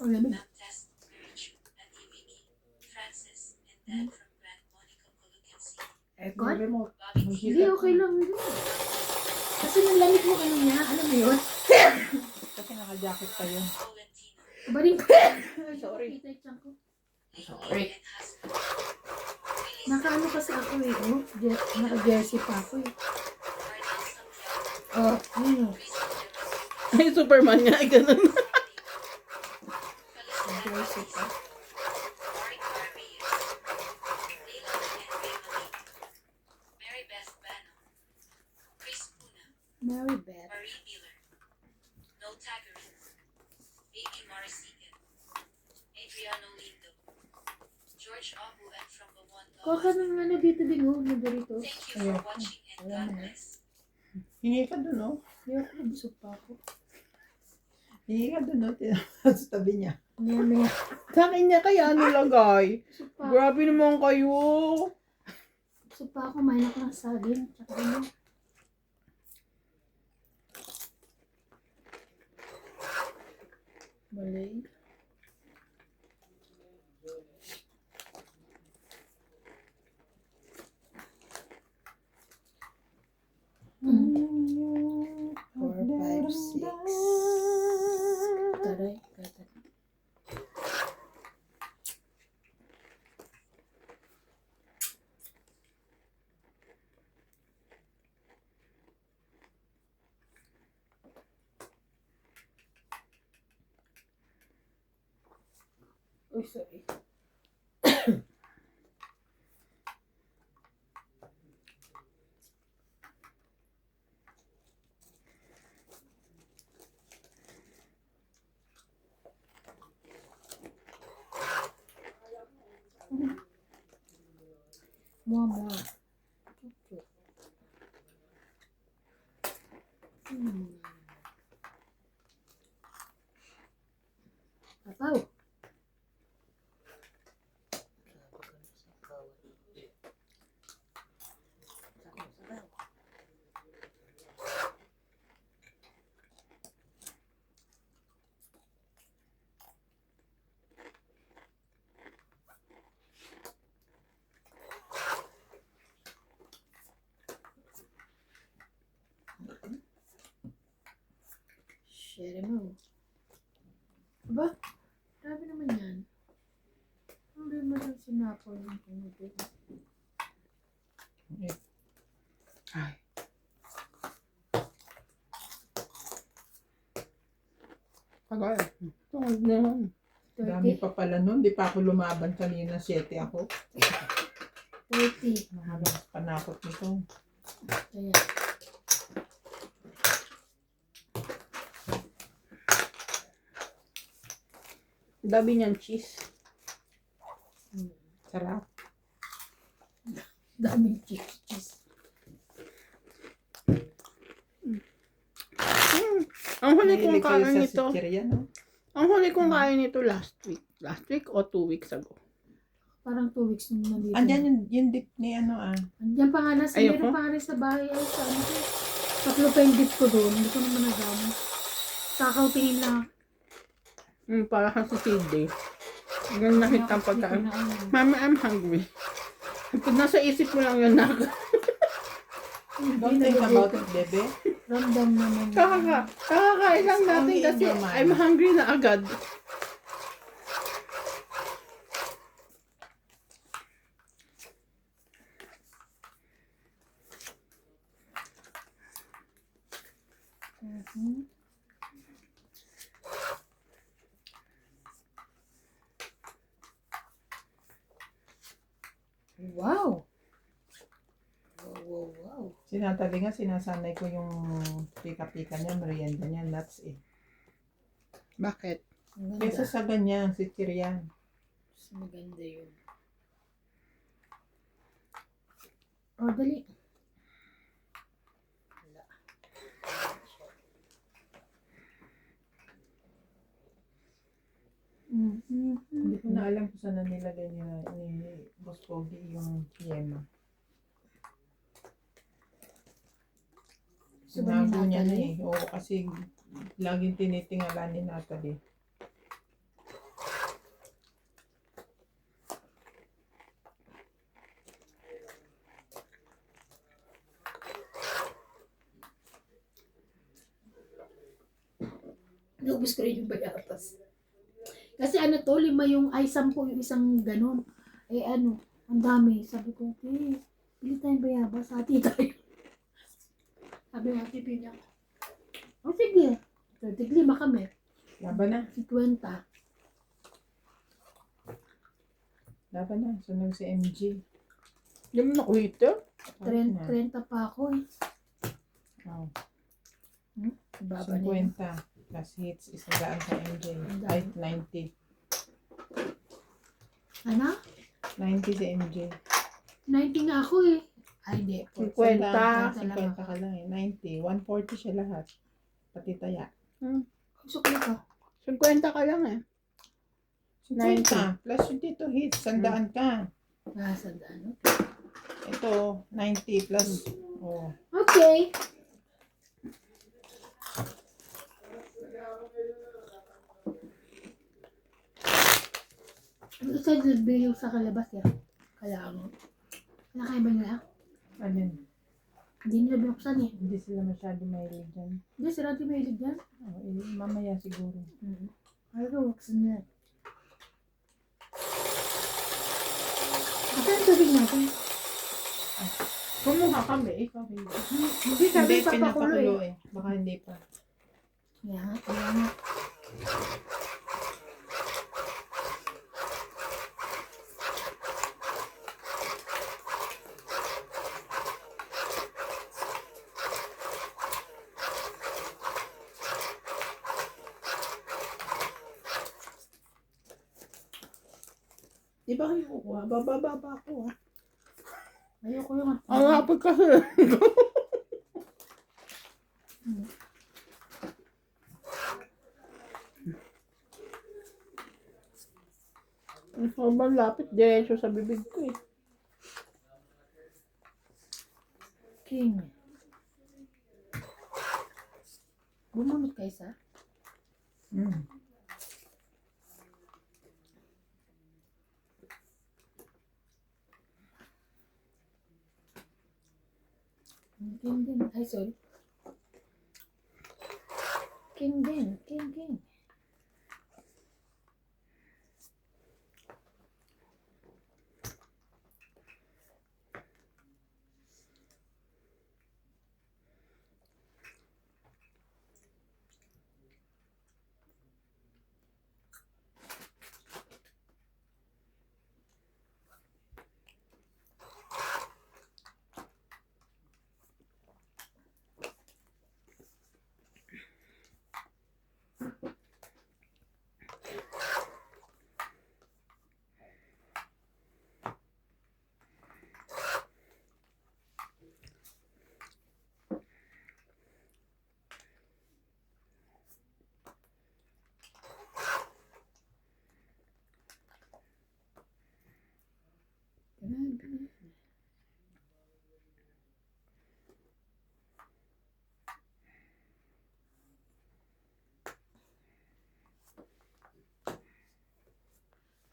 lamig. Aircon? Remote. Hindi, okay lang. Hindi. Kasi nang lamig mo ano niya, alam mo yun? Kasi naka-jacket pa yun. Baring ko. Sorry. Sorry. Nakaano kasi ako eh. Oh, naka-jersey pa ako eh. Oh, yun. Ay, Superman nga, ay ganun. Jersey pa. Mary Beth. Kuha ka ng ano dito din oh, na Doritos. Ayun. Alam mo na. Hingi ka dun, no? Ayoko na, busog pa ako. Hingi ka dun, no? Sa tabi niya. Maya. Sa akin niya kaya nilagay. Busog pa ako. Grabe naman kayo. Busog pa ako, mahin ako ng saging. Tsaka ano. Malig. Four, five, six. Taray, kata. Uy, sorry. Mua. Apaw. Share mo. Aba, grabe naman yan. Hindi mo lang sinapol yung tumutin. Ay. Kagaya. Tungod na yan. Dami 30? pa pala nun. Di pa ako lumaban kanina. 7 ako. 30. Mahabang panakot nito. Kaya. Dami niyan cheese. Sarap. Daming cheese. Ang huli kong Mahilig kayo kain sa nito. chichirya, no? Ang huli kong kain nito last week. Last week o 2 weeks ago. Parang 2 weeks nung nandito. Andyan yung dip ni ano Andiyan pa nga nasa, Ayoko. meron pa nga rin sa bahay. Ay, sa ano ko. Tatlo pa yung dip ko doon. Hindi ko naman nagamo. Takaw tingin na. Para kang si CD. Ganun nakita ang pagkain. Mami, I'm hungry. Pag nasa isip mo lang yun na. Don't think about it, bebe. Ramdam naman. Kakakain lang natin kasi I'm hungry na agad. Mhm. Wow! Wow. Sinatabi nga, sinasanay ko yung pika-pika niya, merienda niya, nuts eh. Bakit? Ang ganda. Kesa sa ganyan, si chichirya. Mas maganda yun. Oh, dali. Wala. Hindi ko na alam kung saan na nilagay niya ni Boss Pogi yung yema. Gusto ba ni Sinago niya na Natalie? eh. Oo, kasi laging tinitingala ni Natalie. Naubos ko rin yung bayabas. Kasi ano to, 5 yung, ay 10 yung isang ganun. Eh ano, ang dami. Sabi ko, okay, pili tayong bayabas, hati tayo. Sabi nga, tipin niya. O sige, 35 kami. Laban na. 50. Laban na. Sunog si MG. Hindi mo nakuhita? 30 pa ako eh. Oh, Baba na yun. 50. Plus hits, 100 sa MJ. Ay, 90. Ano? 90 si MJ. 90 nga ako eh. Ay, hindi. 50. 50 ka lang eh. 90. 140 siya lahat. Pati taya. Sukli ka. 50 ka lang eh. 90. Plus yung dito hits, 100 ka. Nasa daan. Ito, 90 plus. Oh. Okay. Isa yung sa kalabas ya. Kailangan mo. Nakaiba nila. Alin? Hindi nila binuksan eh. Hindi sila masyado mahilig dyan. Hindi, sila natin mahilig yan. Oh, mamaya siguro. Ayaw ko, buksan nila. Asa ang tubig natin? Kumuha kami, ikaw hindi. Hindi, sabi Hindi, pa pakulo pinapakulo eh. eh. Baka hindi pa. Yan, yan. Di ba kayo kukuha? Bababa ko ha. Ayoko yung Ang hapag kasi. Sobrang lapit diretso sa bibig ko eh. King. Bumunot ka isa? Mm. King din. Ay, sorry. King din. King.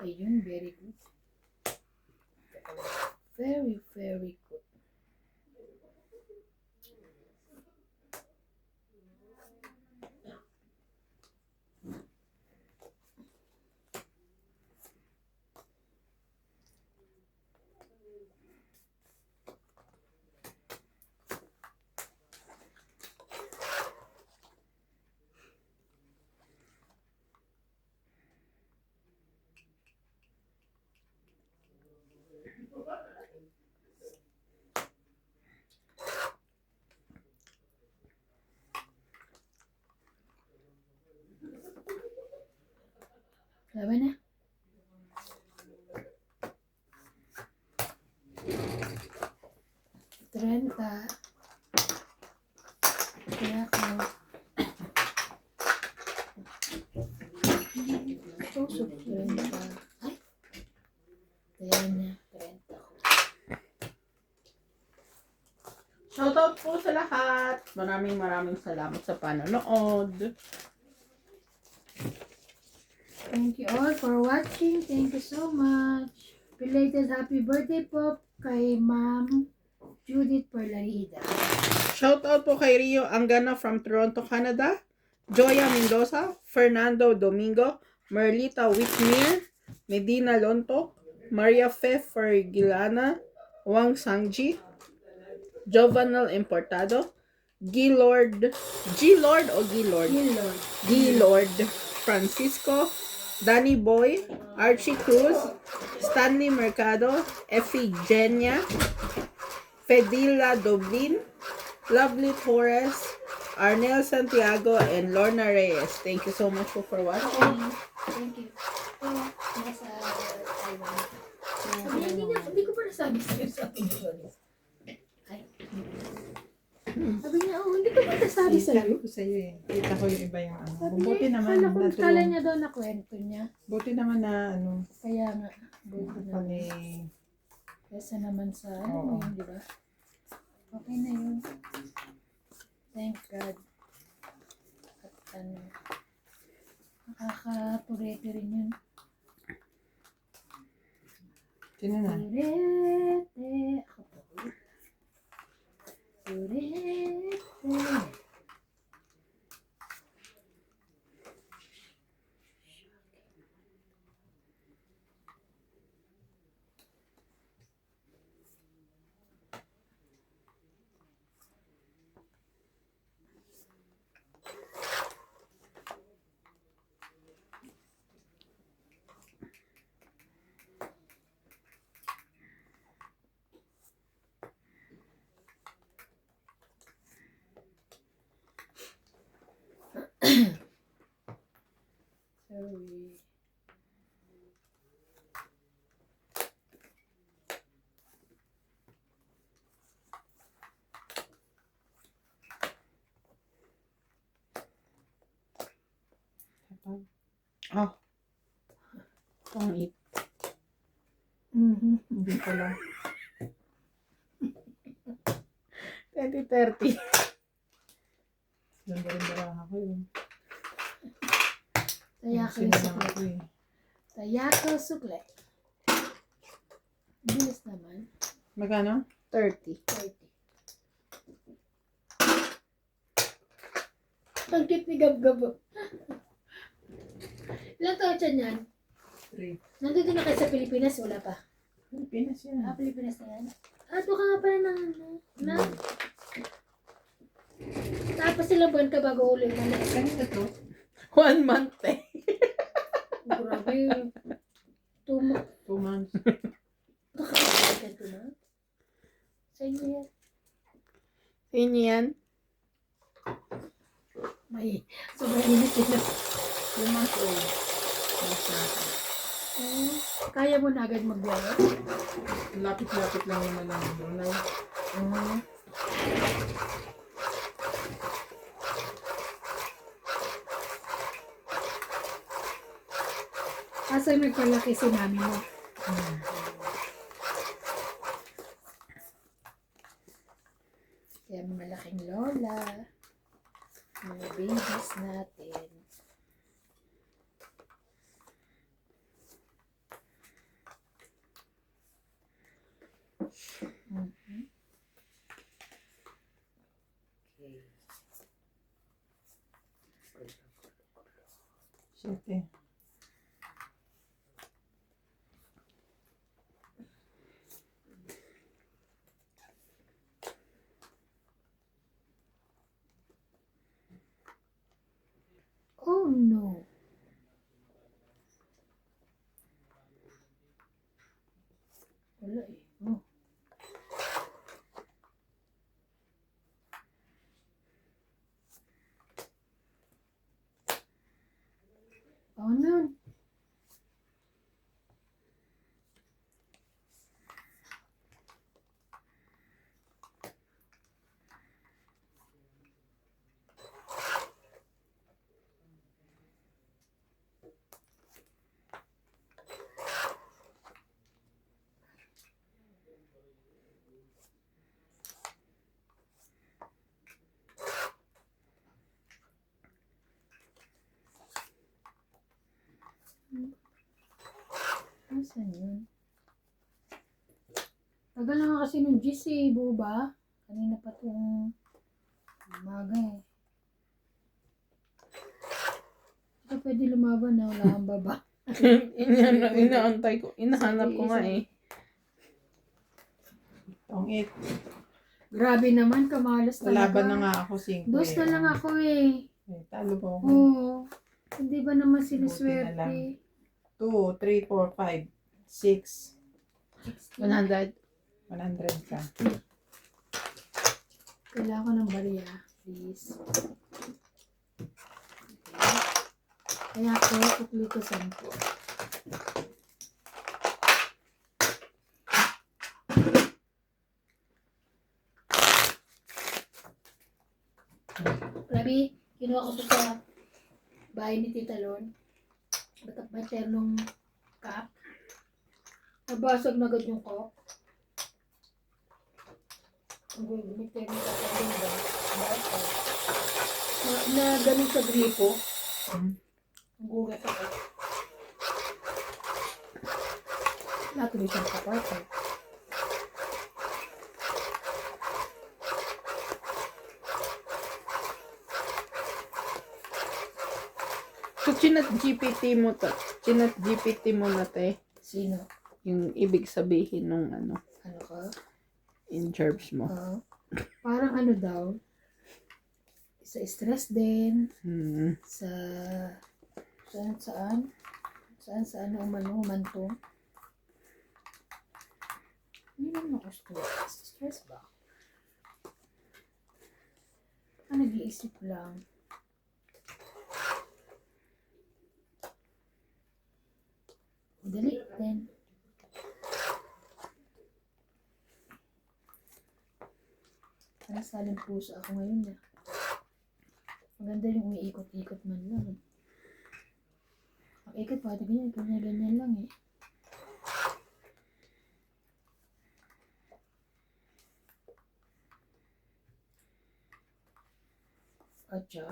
Ayun, very good. Very, very good. Laban na. Trenta. Kaya ako. Tusok 30. Ay. Ayan na. 30 ko. Shoutout po sa lahat. Maraming salamat sa panonood. Thank you all for watching. Thank you so much. Belated happy birthday po kay Ma'am Judith Perlarida. Shoutout po kay Rio Angana from Toronto, Canada. Joya Mendoza, Fernando Domingo, Merlita Whitmere, Medina Lonto, Maria Fe Fergilana, Wang Sangji, Jovanel Importado, Gilord o Gilord? Gilord. Gilord Francisco, Danny Boy, Archie Cruz, Stanley Mercado, Efigenia, Fedila Doblin, Lovely Torres, Arnel Santiago, and Lorna Reyes. Thank you so much for watching. Thank you. Nasa Taiwan. Hindi ko pa nasabi sa'yo sa ating Ay. Sabi niya, hindi ko pa nasabi Sabi sa'yo. ko sa'yo eh. Kita ko yung iba yung ano. Sabi Buti niya, naman. kala niya daw na kwento niya. Buti naman na ano. Kaya nga, buti na. Kami. Kesa naman sa, Oo. yun, di ba? Okay na yun. Thank God. At ano, nakakaturete rin yun. Sino na? Turete. Ako to. Turete. Sorry. Oh. Pangit. Hindi pala. 2030. Ganda-ganda ako yun. Tayako Sino yung lang sukle. ako eh. Tayako sukle. Bilis naman. Magkano? 30. 30. Ang cute ni Gab-Gab. Ilang taon siya niyan? 3. Nandito na kayo sa Pilipinas, wala pa. Pilipinas yan. Pilipinas na yan. Doon ka nga pala ng ano, na? Tapos ilang buwan ka bago uli umalis. Kanina to? 1 month eh. Grabe. 2 months. 2 months. Nakakabalik ka 2 months? Sa inyo yan. Sa inyo yan? May, sobrang init sila. 2 months old. Kaya mo na agad magbiyahe? Lapit-lapit lang naman lang. Brunei. Asa nagpalaki si mami mo? Kaya mga laking lola, mga babies natin. Okay. 7. Oh no. Wala eh. Oh. Oh no. Nasaan yun? Tagal na nga kasi nung GC, buo ba? Kanina pa itong umaga eh. Baka pwede lumaban na wala kang baba. Inaantay ko. Inahanap ko nga eh. Tong 8. Grabe naman, kamalas talaga. Lalaban na nga ako 5 Dos na lang ako eh. Talo ba ako? Oo. Hindi ba naman Buti na sinuswerte? lang. 2, 3, 4, 5, 6. 100. 100 ka. Kailangan ko ng barya, please. Kaya ako, tukli ko 10. Grabe, kinuha ko to sa bahay ni Tita Lon. Batak ba ternong cup? Nabasag na agad yung cup. May ternong cup na din ba? Basag. Na ganun sa gripo. Ang gugat ako. Wala tuloy siyang kapartner. So, chinat GPT mo to. Chinat GPT mo na te. Sino? Yung ibig sabihin nung ano, Ano ka? in verbs mo. Parang ano daw, sa stress din, Hmm. sa saan umantong. Hindi naman ako stress. Stress ba? Nag-iisip lang. Dali din. Parang saling puso ako ngayon na. Maganda yung umiikot-ikot man lang. Ang ikot pa, ganyan lang eh. Atya?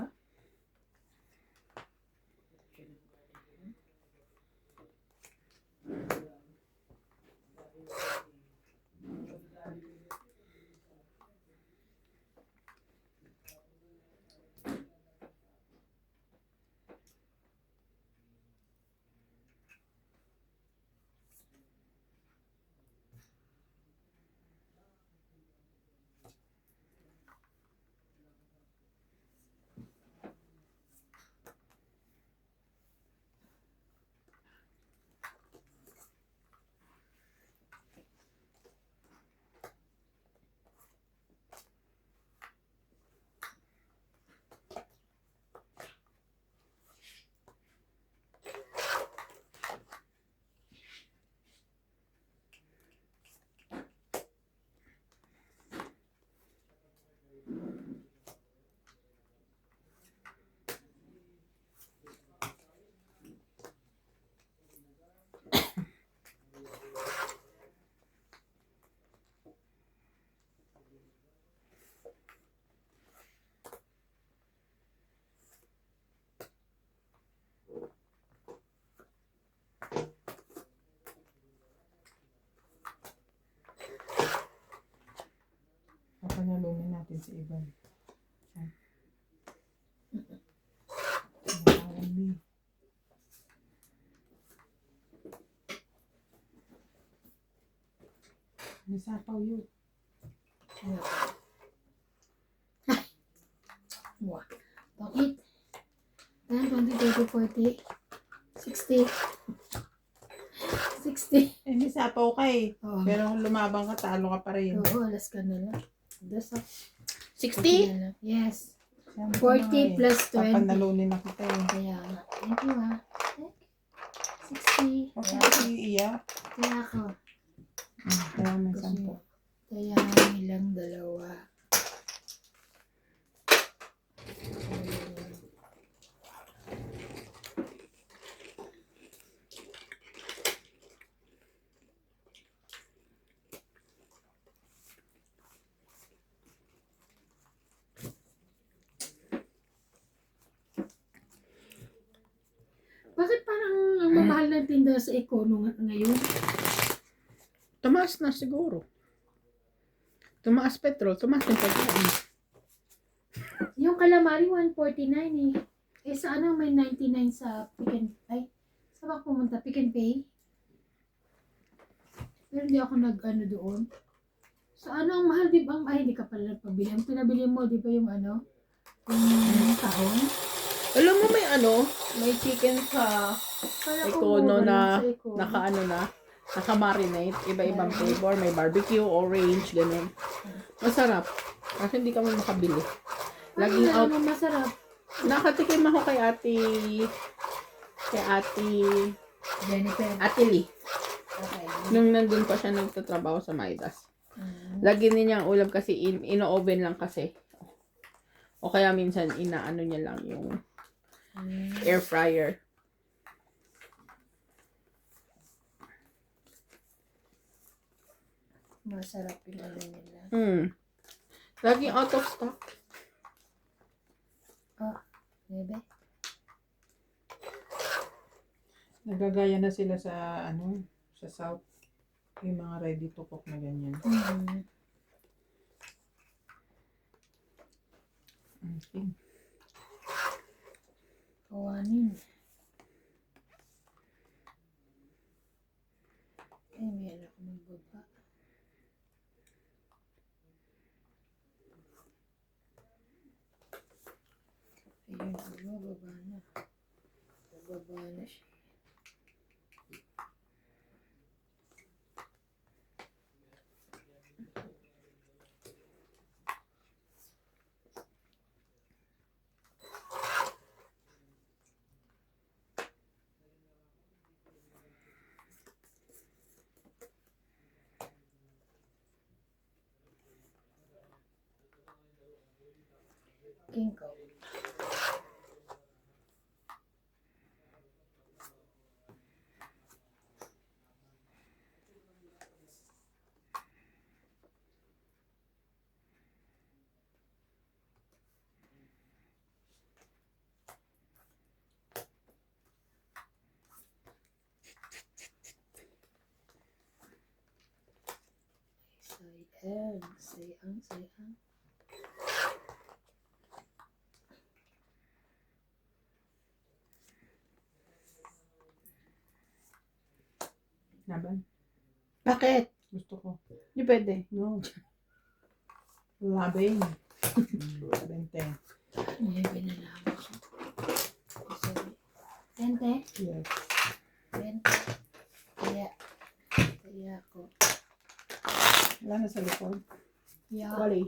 Papanalunin natin si Ivan. Nisapaw yun. Wah. Bakit? 10, 20, 30, 40, 60. 60. Nisapaw ka eh. Oo. Pero kung lumabang ka, talo ka pa rin. Oo, alas ka na lang. Das 60? Yes. Siyempre 40 nga eh. plus 20. Papanalunin na kita eh. Kaya, thank you ha. 60. Huwag Kaya, ka kasi iiyak. kaya ako. Kaya may Kasi, 10. kaya nilang dalawa. Bakit parang ang mamahal ng tinda sa Econo ngayon? Tumaas na siguro. Tumaas petrol, tumaas yung pagkain. Yung calamari, 149 eh. Eh, sa ano may 99 sa saan ako pumunta? Pick and Pay? Pero hindi ako nag-ano doon. So, ano ang mahal, di ba? Ay, hindi ka pala nagpabili. Ang pinabili mo, di ba yung ano? Yung kahon? Alam mo may may chicken sa Kala ko, Econo wala na sa Econo. naka-marinate. Iba-ibang flavor. May barbecue, orange, ganun. Masarap. Kasi hindi kami makabili. Laging out. Ano masarap? Nakatikim ako kay Jennifer. Ate Lee. Okay. Nung nandun pa siya nagtatrabaho sa Midas. Lagi niya ang ulam kasi ino-oven lang kasi. O kaya minsan inaano niya lang yung air fryer. Masarap yung ano nila. Laging out of stock. Bebe. Nagagaya na sila sa sa South. Yung mga ready to cook na ganyan. Okay. Kawanin. May anak ko magbaba. Ayun, baba na. Baba na siya. Kinko. Sayang. Laban. Bakit? Gusto ko. Hindi pwede. No. Labing. 20. May binalaman ko. Tente? Yes. Tente. Kaya ako. Wala na sa likod. Yeah. Wali.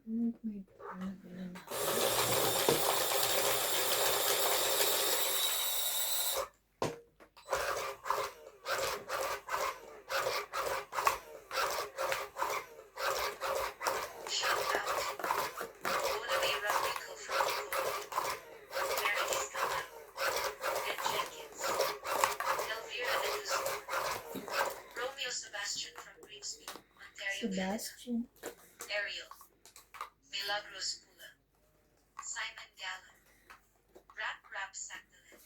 May binalaman. Sebastian. Ariel, Milagros Pula, Simon Gallon, Rap Sagdalan,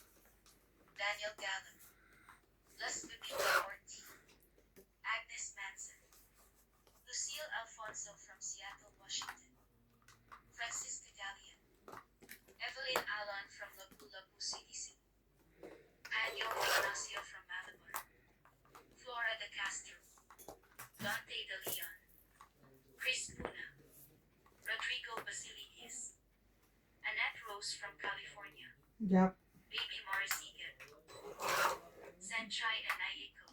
Daniel Gallon, Las Gabila Orti, Agnes Manson, Lucille Alfonso from Seattle, Washington, Francisca Gallian, Evelyn Alon from Lapu-Lapu City, Cebu, Anyo Ignacio from Malabar, Flora de Castro, Dante De Leon, Chris Puna, Rodrigo Basilides, Annette Rose from California, Jack. Baby Morisigan, Sanchai Anayeko,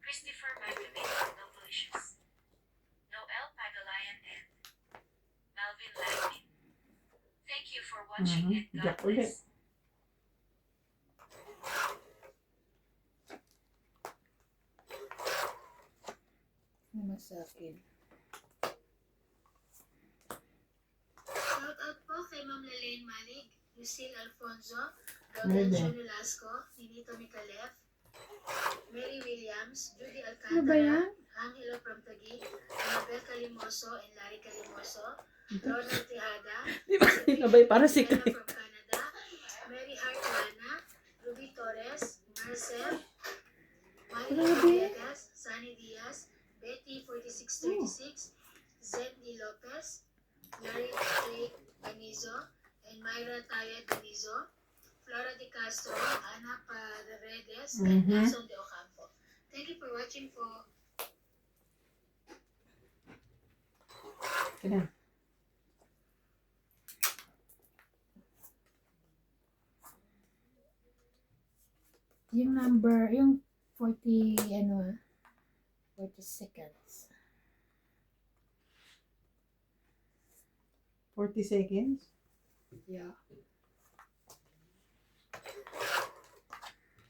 Christopher Magdalene from Novelicious, Noel Pagalayan and Malvin Langin. Thank you for watching and God Jack ulit. bless. Naman sa akin. Shout out po kay Ma'am Lalaine Malig, Lucille Alfonso, Maybe. Gaudencio Nolasco, Ninito Micalef, Mary Williams, Judy Ano ba Alcantara, yan? Angelo from Taguig, Annabel Calimoso and Larry Calimoso, Ronald Tejada, Sabay para si Stella from Canada, Mary Hart Lana, Ruby Torres, Marcel, Mike Grabe. Villegas, Sunny Diaz, Betty 4636, Zendy Lopez, Larry J. Canizo, and Myra Taya Canizo, Flora De Castro, Ana Paredes, and Mhm. Nelson De Ocampo. Thank you for watching po. Sige. Yung number, yung 40, 40 seconds. 40 seconds. Yeah.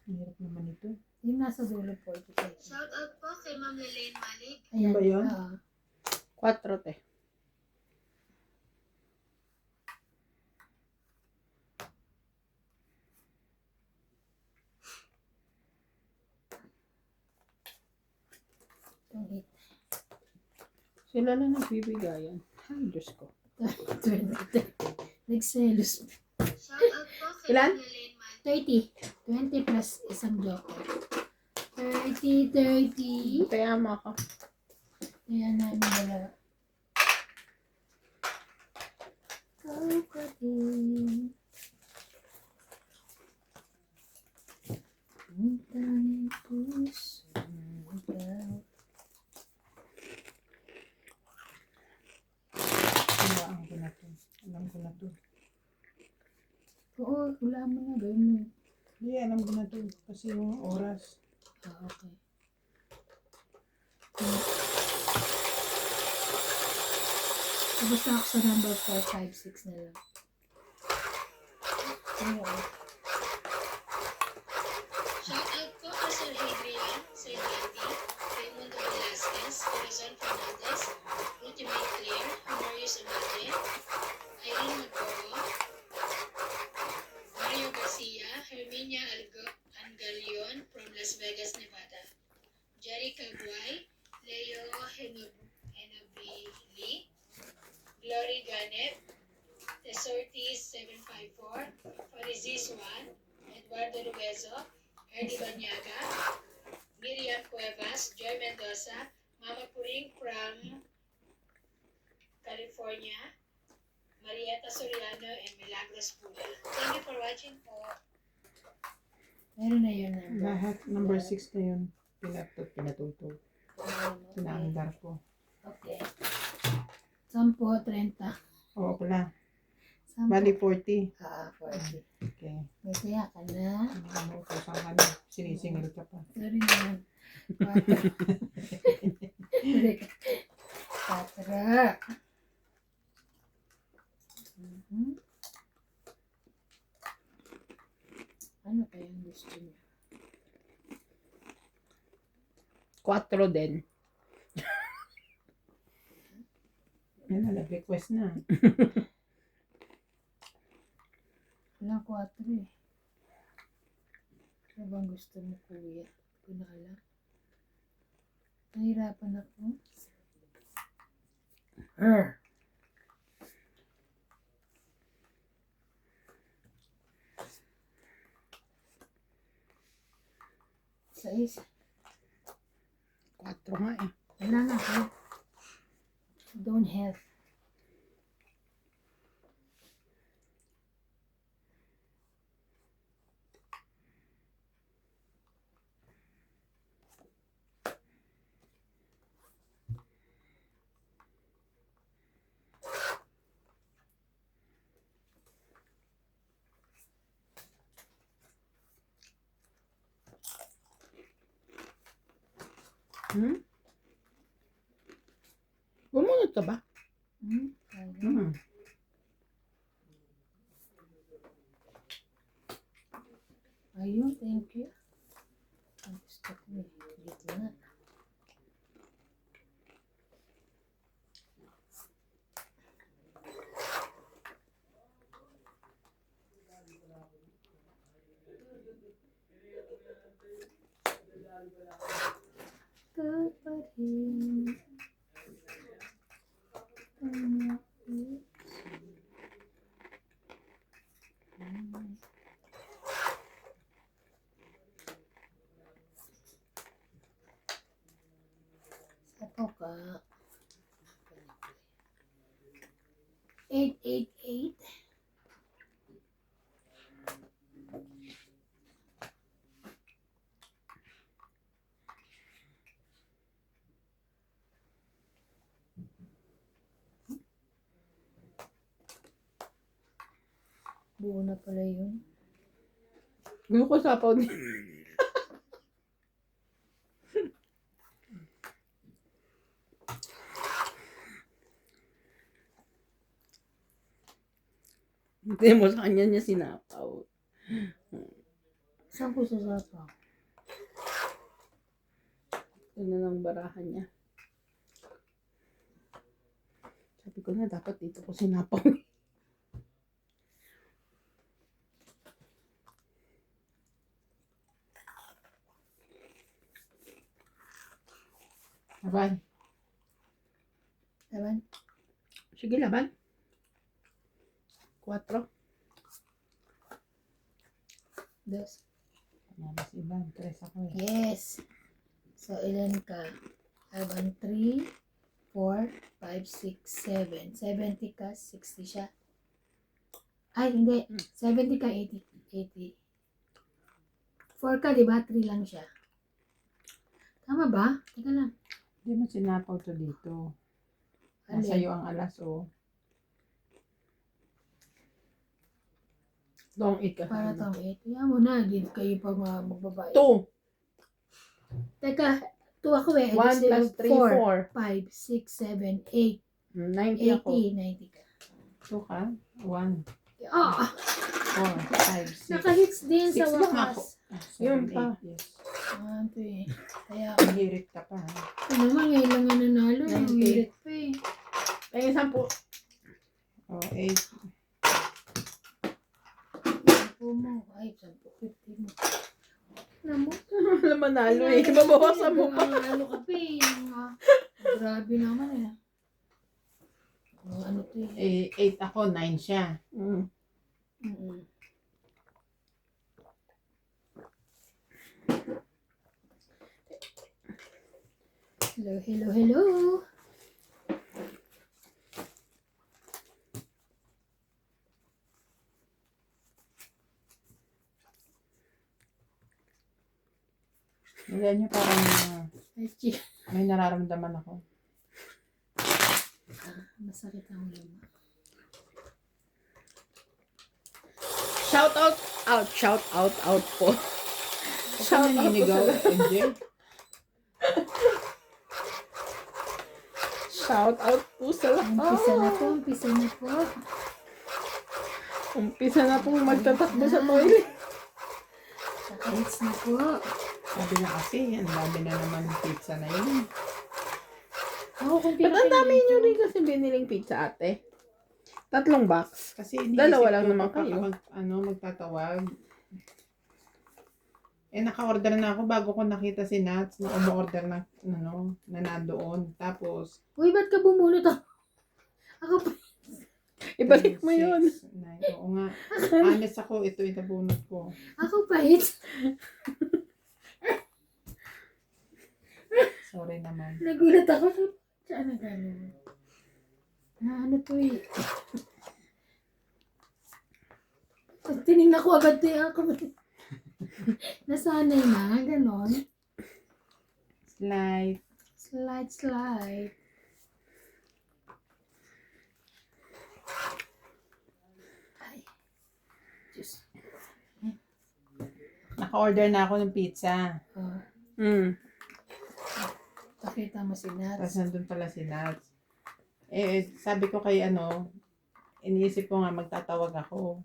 Ang hirap naman ito. Yung nasa dulo, 40 seconds. Shout out po kay Ma'am Lelaine Malik. Yun ba yun? oo. 4 te. Yung hit. Sila na nagbibigayan. Ay, Diyos ko. 20. Nagselos. Shout out po kay Ilan? Ma'am Lelaine Malik. 30. 20 plus isang joker. 30, 30. Tayama ka. Ayan namin dalawa. Go pa din. Ang tanging puso ikaw. Hulaan ko na to. Alam ko na to. Oo, wala mo na. Gawin mo. Hindi, alam ko na to. Kasi yung oras. Okay. Tapos na ako sa number 4, 5, 6 na lang. Ayun. Shout out po kay Sir Adrian, Sir Randy, Raimundo Velasquez, Corazon Fernandez, Ultimate Claire, Marius Amate, Irene Magoro, Mario Garcia, Herminia Angalion from Las Vegas, Nevada, Jerry Caguay, Leo Henobili, Glory Ganet, Tesortis 754, Farizis 1, Eduardo Ruezo, Ernie Banyaga, Miriam Cuevas, Joy Mendoza, Mama Puring from California, Marieta Soriano, and Milagros Pula. Thank you for watching po. Meron na yun number. Lahat, number 6 na yun. Pinatutog. Okay. Pinaandar ko. Okay. 10, 30. Oo pala. 10. Bali 40. 40. Okay. May kaya ka na. Ano, kusang ka na. Sinisingil ka pa. Sorry naman. 4. 4. Ano kayang gusto niya? 4 din. Yan na, nag-request na. Walang 4 eh. Ano bang gusto mo, kuya? Hindi ko na alam. Nahirapan ako. Sais. 4 nga eh. Wala na ako. Don't have. Bumunot ka ba? Ayun. Ayun, thank you. Ang gusto ko eh. Dito na. Kaparin. Sapo ka. Buo na pala yun. Gusto ko sapaw din. Hindi mo sa kanya niya sinapaw. Saan ko sasapaw? Yun na lang barahan niya. Sabi ko na dapat dito ko sinapaw. Laban. Laban? Sige, laban. 4. Dos. Mas iba, 3 ako eh. Yes. So, ilan ka? Laban 3, 4, 5, 6, 7. 70 ka, 60 siya. Ay, hindi. 70 ka, 80. 80. 4 ka, di ba? 3 lang siya. Tama ba? Teka lang. Hindi mo sinapaw to dito. Alin? Nasa iyo ang alas oh. Long 8 ka. Para tong 8. Yan mo na. Hindi kayo pa magbabae. 2. Teka. 2 ako eh. 1 plus 3, 4. 5, 6, 7, 8. 90 ako. 80. 90 ka. 2 ka? 1, Ah! 4, 5, 6. Naka-hits din sa 6 lang ako. wakas. Yun pa. Yes. Ito eh. Kaya, Mahirit ka pa. Ha? ano naman, ngayon lang nga nanalo. 90. Ang hirit pa eh. Ay, 10. Oh, 8. Sampo mo. Ay, 10, 50 mo. Ano mo? Wala manalo eh. Babawasan mo pa. Ano ka pa eh. Grabe naman eh. Ano to eh. 8 ako, 9 siya. Mm. Mm-mm. Hello, hello, hello. Hindi niyo parang Ay, chick. may nararamdaman ako. Masakit ang ulo mo. Shout out po. Shout out po Naninigaw, sa MJ. Shout out po sa Umpisa na lahat. po, umpisa na po. Umpisa na pong magtatakbo sa toilet. Naka-hits na po. Sabi na kasi, ang dami na naman pizza na yun. Ako kung Ba't ang dami nyo rin kasi biniling pizza ate? 3 box. Kasi iniisip Dalawa lang ko naman kapag kayo. magtatawag. Eh, naka-order na ako bago ko nakita si Nats na umu-order na, na nandoon. Tapos, Uy, ba't ka bumunot ako? Ako pa. Ibalik 10, mo yun. 6, 9. Oo nga. Honest ako, ito itabunot ko. Ako pa hits. Sorry naman. Nagulat ako. Saan na gano'n? Ano to eh? Pag tinignan ko agad to ako. Nasanay na, gano'n. Slide. Slide, slide. Ay. Diyos. Naka-order na ako ng pizza. Oh, pakita mo si Tapos Nats. nandun pala si Nats. Eh, sabi ko kay iniisip ko nga magtatawag ako.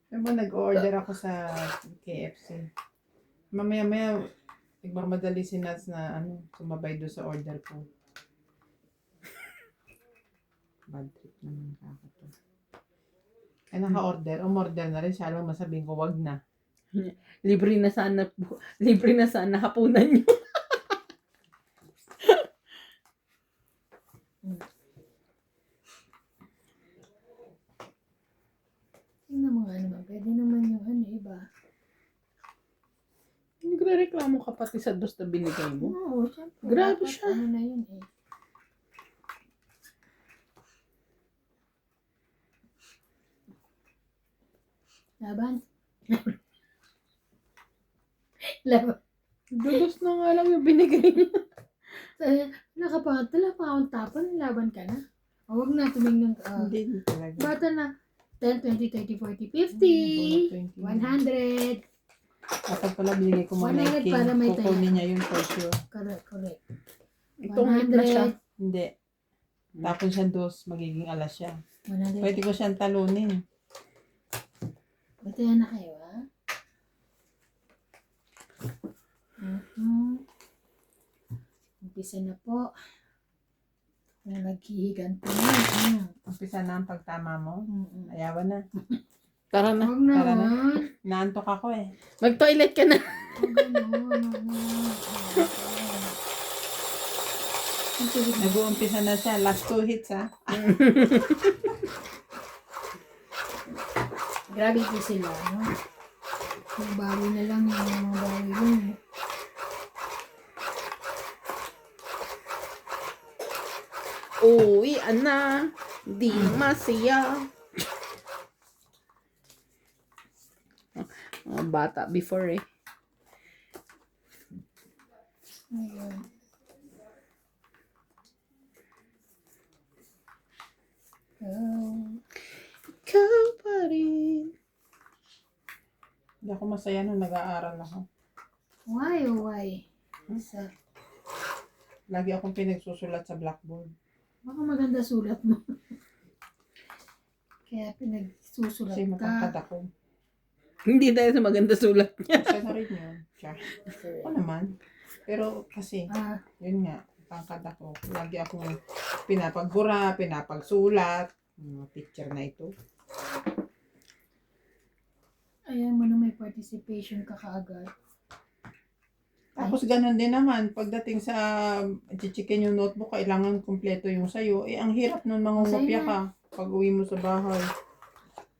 Diba nag-order ako sa KFC. Mamaya-maya, nagmamadali si Nats na sumabay doon sa order ko. Bad trip naman kako to. Eh, naka-order. Umorder na rin siya. Alam mo, masabihin ko, wag na. Libre na sana hapunan nyo. Tingnan mo nga naman. Pwede naman yung iba. Nagre-reklamo ka pati sa dos na binigay mo. Oo, syempre. Grabe dapat siya. Ano na yun eh. Laban. Laban. Dos na nga lang yung binigay niya. Nakapangat na lang, tapon, laban ka na. O, huwag na, tumingnan ka. Hindi talaga. Bata na, 10, 20, 30, 40, 50, 20. 100. Dapat pala binigay ko muna 100 yung para may king. Kukunin taya. niya yun for sure. Correct. Itong hit na siya. Hindi. Tapos siya dos, magiging alas siya. 100. Pwede ko siyang talunin. Batayan na kayo, ha? Umpisa na po. Kung naghihiganto na. Umpisa na ang pagtama mo. Ayawan na. Tara na. Huwag na, Tara na. huwag. Naantok ako eh. Mag-toilet ka na. Huwag ganun, huwag na. Ang tuwid na. Nag-uumpisa na siya. Last 2 hits ha. Grabe po sila, no? Yung bawi na lang, yung mga bawi lang. Uwian na. Di masaya. Mga bata before eh. Ayun. Oh. Ikaw pa rin. Hindi ako masaya nung nag-aaral ako. Why, oh why? Sa, Lagi akong pinagsusulat sa blackboard. baka maganda sulat mo. Kaya pinagsusulat Kasi matangkad ka. ako. Hindi dahil sa maganda sulat niya. Siya na rin yun. Siya. Ako naman. Pero kasi, Ah, yun nga, tangkad ako. Lagi akong pinapagbura, pinapagsulat. Mga picture na ito. ayan mo na may participation ka kaagad. Tapos ganun din naman, pagdating sa chichikin yung notebook, kailangan kumpleto yung sayo. Eh, ang hirap nun mangungopia ka pag uwi mo sa bahay.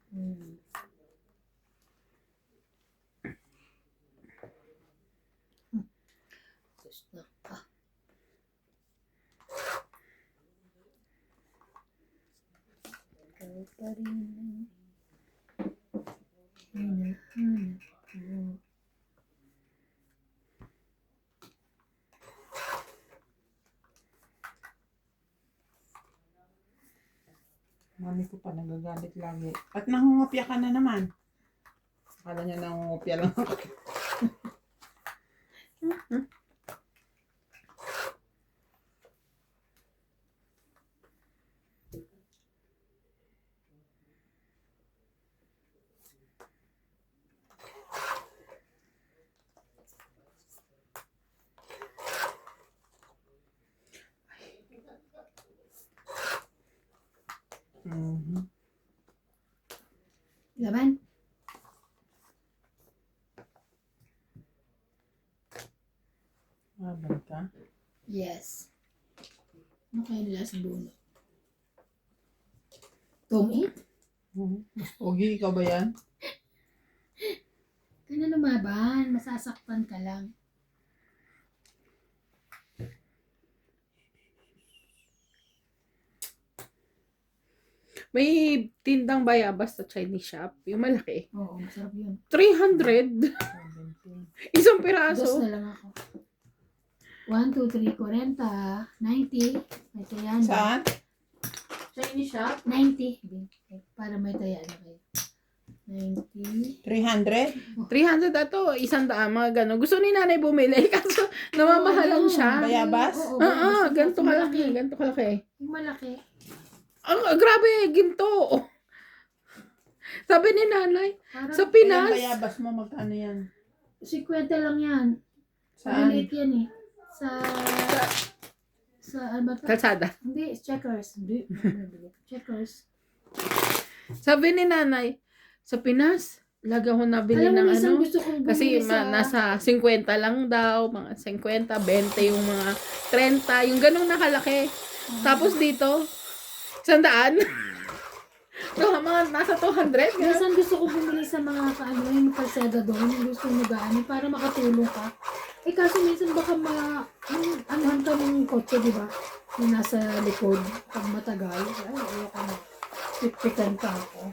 Hmm. Diyos na. Ikaw pa rin ang hinahanap ko. Mami ko pa nagagalit lagi. At nangungopia ka na naman. Akala niya nangungopia lang ako. Mhm. Laban? Laban ka? Yes. Ano kayo last bunot? Tom 8? Mhm. Mas pogi, ikaw ba yan? Ka na lumaban. Masasaktan ka lang. May tindang bayabas sa Chinese shop. Yung malaki. Oo, masarap yun. 300. 17. Isang Dos piraso. na lang ako. 1, 2, 3, 40, 90. May tayaan. Saan? Chinese shop? 90. Para may tayaan na kayo. 90. 300? 300 ato. 100, mga gano'n. Gusto ni nanay bumili. Kaso namamahalan siya. Bayabas? Oo, ganito Yung kalaki. Ganito kalaki. Yung malaki. Grabe, ginto. Sabi ni nanay, Parang sa Ilang Pinas, bayabas mo, magkano yan? 50 lang yan. Saan? Maliit yan eh. Sa ano ba to? kalsada. Hindi, Checkers. Hindi. Checkers. Sabi ni nanay, sa Pinas, lagi ako nabili Alam ng mo, minsan ano. gusto kong bumili Kasi sa... nasa 50 lang daw, mga 50, 20, yung mga 30, yung ganong nakalaki. Tapos dito, 100. No, mga nasa 200. Ganun. Minsan gusto kong bumili sa mga kaano, yung kalsada doon, yung gusto mo gaano, para makatulong ka. Eh kaso minsan baka anuhan ka ng kotse, di ba? Yung nasa likod, pag matagal. Ay, ayoko na. Pitpitan pa ako.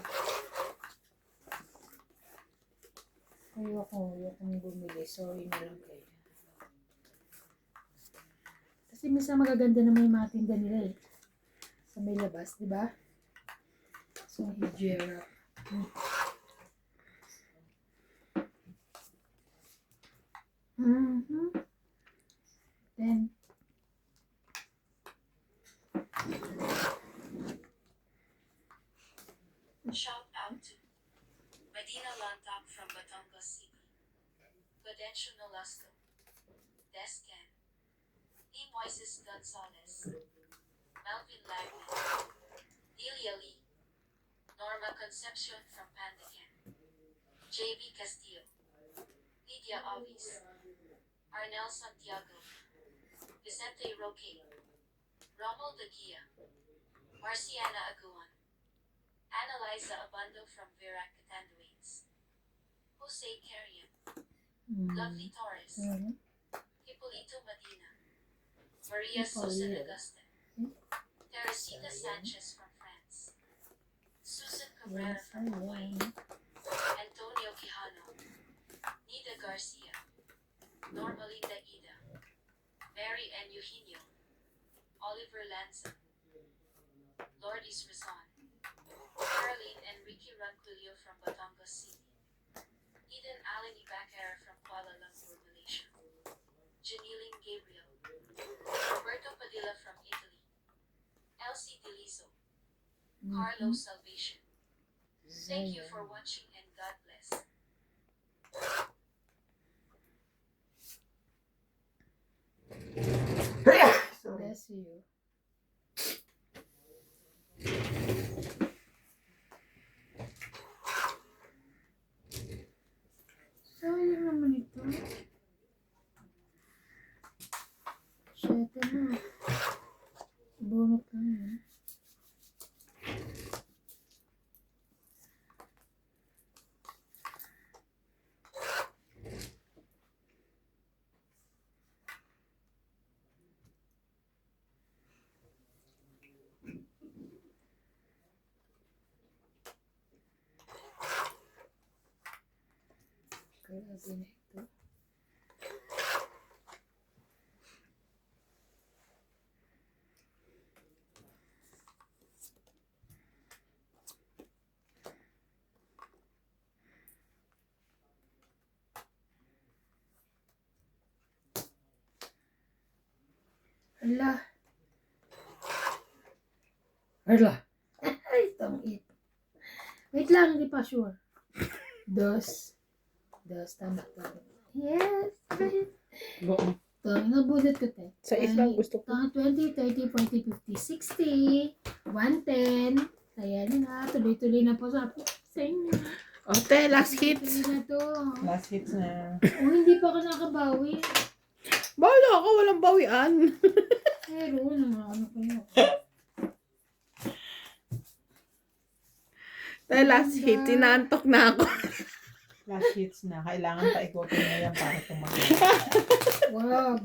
Ayokong bumili. Sorry na lang kayo. Kasi minsan magaganda naman yung mga tinda nila eh. Sa may labas, di ba? So, hijera. Mm-hmm. Then, Shout out to Medina Lantak from Batangas City, Gadencio Nolasco, Descan, D. Moises Gonzalez, Melvin Lagman, Delia Lee, Norma Concepcion from Pandacan, J.B. Castillo, Lydia Avis, Arnel Santiago, Vicente Roque, Romuald Aguia, Marciana Aguan, Annalisa Abando from Verac Catanduanes, Jose Carrion, Lovely Torres, Hippolito Medina, Maria Susan Augusta, Teresita Sanchez from France, Susan Cabrera from Hawaii, Antonio Quijano, Nida Garcia, Normalinda Ida, Mary N. Eugenio, Oliver Lanza, Lourdes Rizon, Caroline Enrique Ranquillo from Batangas City, Eden Allen Ibacara from Kuala Lumpur, Malaysia, Janiline Gabriel, Roberto Padilla from Italy, Elsie Deliso, Carlo Salvation. Thank you for watching and God bless. bless you. Sayang naman ito. 7 na. Bunot lang yun. Grabe na ito. Hala. Hala. Ay, tangit. Wait lang, hindi pa sure. Dos. Tama. Yes. Oo. Tama, nabudot ko tayo. Sa isang gusto ko. 20, 30, 40, 50, 60, 110. Ayan na, tuloy-tuloy na po sa inyo. O, te, last hits. Tuloy na to. Last hits na. Oh, hindi pa ka nakabawi. Bahala ako, walang bawian. Pero, ano kayo? Te, last hits. Inaantok na ako. Last hits na. Kailangan pa ikotin na yan para tumakas. Wag.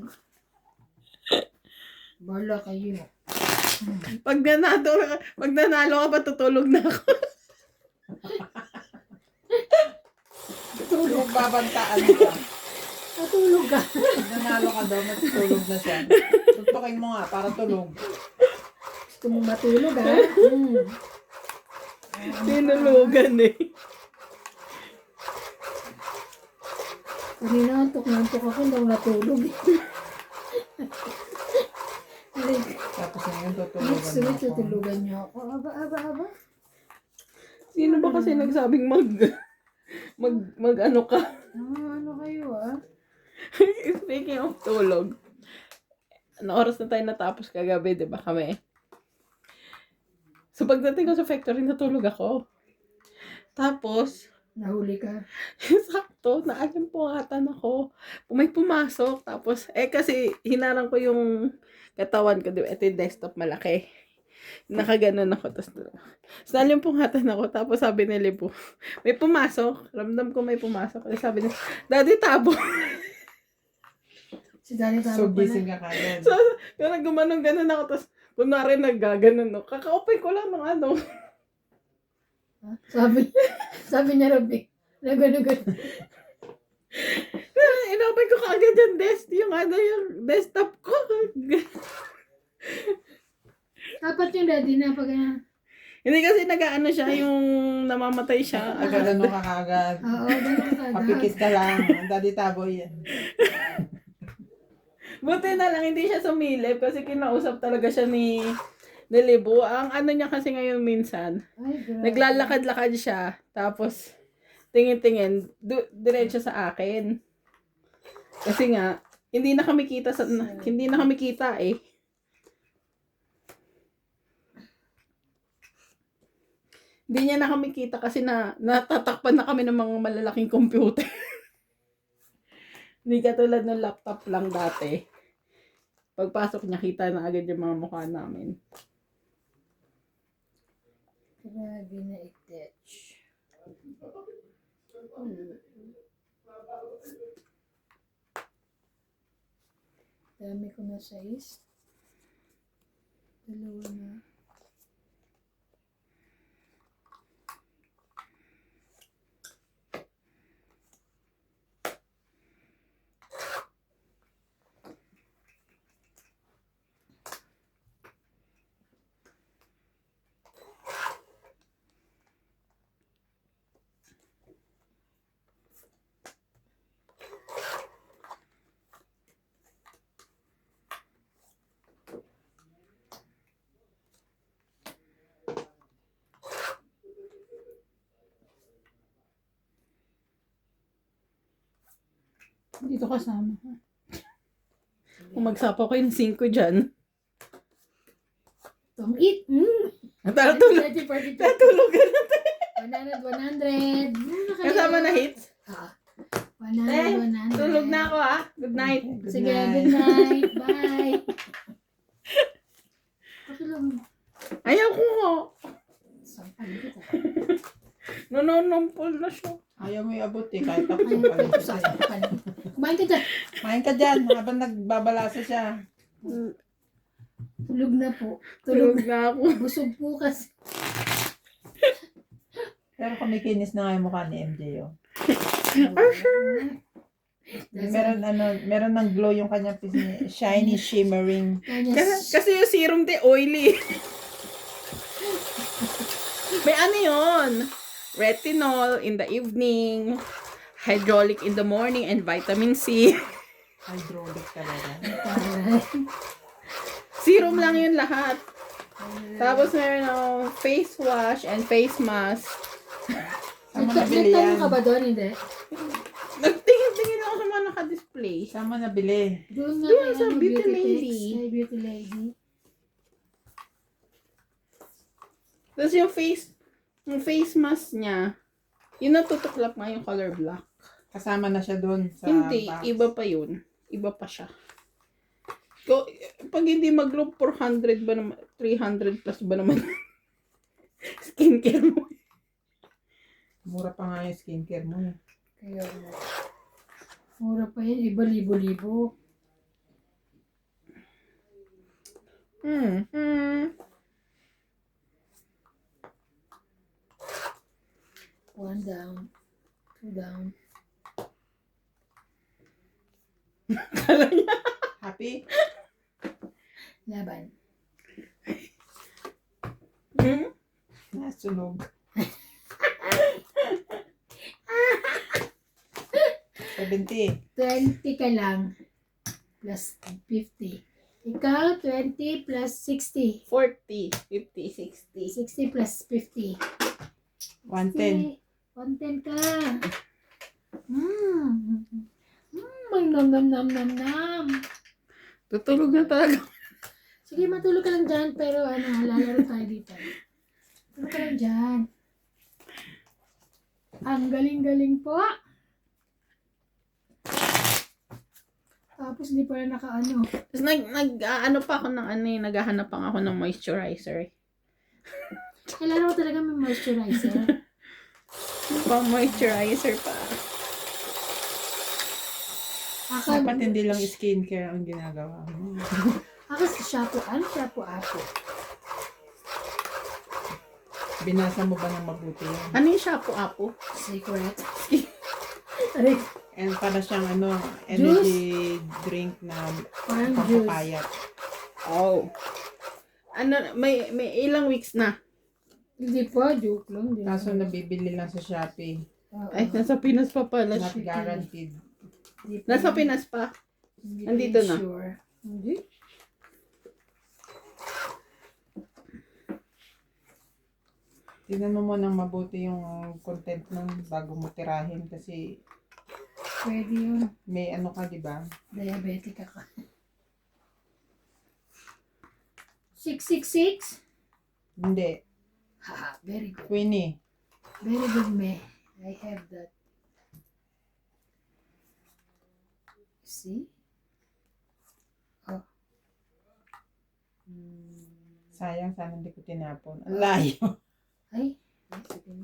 Bala kayo. Pag nanalo ka pa, tutulog na ako. Tulog babantaan ka. Natulog ka. Pag nanalo ka daw, matutulog na siya. Tutukin mo nga para tulog. Gusto mong matulog, ha? Tinulugan eh. Kanina, antok ako, daw natulog. Tapos ngayon Next tutulugan week, mo ako. tutulugan niyo ako. Aba. Sino ba kasi nagsabing mag ano ka? Ano kayo, ah? Speaking of tulog, ano oras na tayo natapos kagabi, di ba kami? So pagdating ko sa factory, natulog ako. Tapos, Nahuli ka. sakto, naalimpungatan ako. May pumasok. Tapos, kasi hinarang ko yung katawan ko. Diba? Ito yung desktop malaki. Nakaganon ako. Tapos naalimpungatan ako. Tapos sabi ni Lipo, may pumasok. Ramdam ko may pumasok. Tapos sabi niya, Daddy Tabo. Si Dani So, tawag gising pala. ka kagad. So, kaya gumanon-ganon ako. Tapos, kunwari naggaganon. No? Kaka-open ko lang ng ano. Ha? Sabi niya, Robby. Nagano. Inopen ko kaagad yung yung desktop ko. Dapat yung daddy na pag Hindi kasi nag-ano siya, yung namamatay siya. Agad ano ka kaagad. Oo, ganun ka. Papikit ka lang. Daddy taboy yan. Buti na lang hindi siya sumilip kasi kinausap talaga siya ni Libo. Ang ano niya kasi ngayon minsan, Ay, grabe. naglalakad-lakad siya, tapos tingin-tingin, diretso sa akin. Kasi nga, hindi na kami kita eh. Hindi niya na kami kita kasi natatakpan na kami ng mga malalaking computer. Hindi katulad ng laptop lang dati. Pagpasok niya, kita na agad yung mga mukha namin. Grabe na i-touch. Dami ko na size. Dalawa na. Dito kasama. Kung magsapa ko yung 5 dyan. Tong eat. Natulog. 30, 40, 50. Natulog ka na. 100, 100. Kasama na hits. 100, 100. Tulog na ako Good night. Sige, good night. Bye. Pakilong. Ayaw ko nga. Sampal kita. Nanonompol na siya. Ayaw mo iabot eh. Kahit ako Ayaw pala. ko sampal. Kumain ka dyan. Main ka dyan habang nagbabalasa siya. Tulog na po. Tulog Tulog. na ako. Busog po kasi. Pero kumikinis na nga yung mukha ni MJ oh. Meron ng glow yung kanyang pisngi. Shiny, shimmering. Kasi yung serum de oily. May ano yun? Retinol in the evening, hydraulic in the morning, and vitamin C. Hydraulic talaga. Serum lang yun lahat. Tapos meron ng face wash and face mask. Saan mo nabili Nagtanong yan? ka ba doon? Hindi. Nagtingin-tingin ako sa mga naka-display. Saan mo nabili? Doon nga Doon kay sa ano, Beauty Beauty Lady. Text. Kay Beauty Lady. Tapos yung face mask niya, yun natutuklap nga yung color black. Kasama na siya doon sa Hindi, box. iba pa yun. Iba pa siya. Pag hindi mag-group 400 ba naman, 300 plus ba naman skincare mo? Mura pa nga yung skincare mo eh. Kaya mo. Mura pa yan. Iba libo-libo. One down. Two down. Happy? Laban. Nasunog. 70. 20 ka lang. Plus 50. Ikaw, 20 plus 60. 40, 50, 60. 60 plus 50. 110. 110 ka. Nam nam nam nam nam. Tutulog na talaga. Sige, matulog ka lang dyan, pero lalaro tayo dito. Tulog ka lang dyan. Ang galing-galing po. Tapos hindi pa rin nakaano. Tapos ano pa ako ng naghahanap pa ako ng moisturizer. Kailangan mo talaga may moisturizer. Pang moisturizer pa. Ako, Dapat hindi lang skincare ang ginagawa mo. ako sa shampoo, shampoo apo. Binasa mo ba ng mabuti yan? Ano yung shampoo apo? Secret. Aray, And para siyang energy drink na parang juice. pampapayat. Oh. Ano, may ilang weeks na. Hindi pa, joke lang. Hindi Kaso naman. nabibili lang sa Shopee. Oo. Ay, nasa Pinas pa pala Not siya. guaranteed. Hindi pa Nasa yun- Pinas pa. hindi pa Nandito yun na. Sure. Hindi. Tingnan mo munang mabuti yung content nun bago mo tirahin kasi Pwede yun. may ano ka, di ba? Diabetic ka. 666? Hindi. Haha, very good. Queenie. Very good, me. I have that. See? Oh. Sayang, sana hindi ko tinapon. Ang layo. Ay, sige.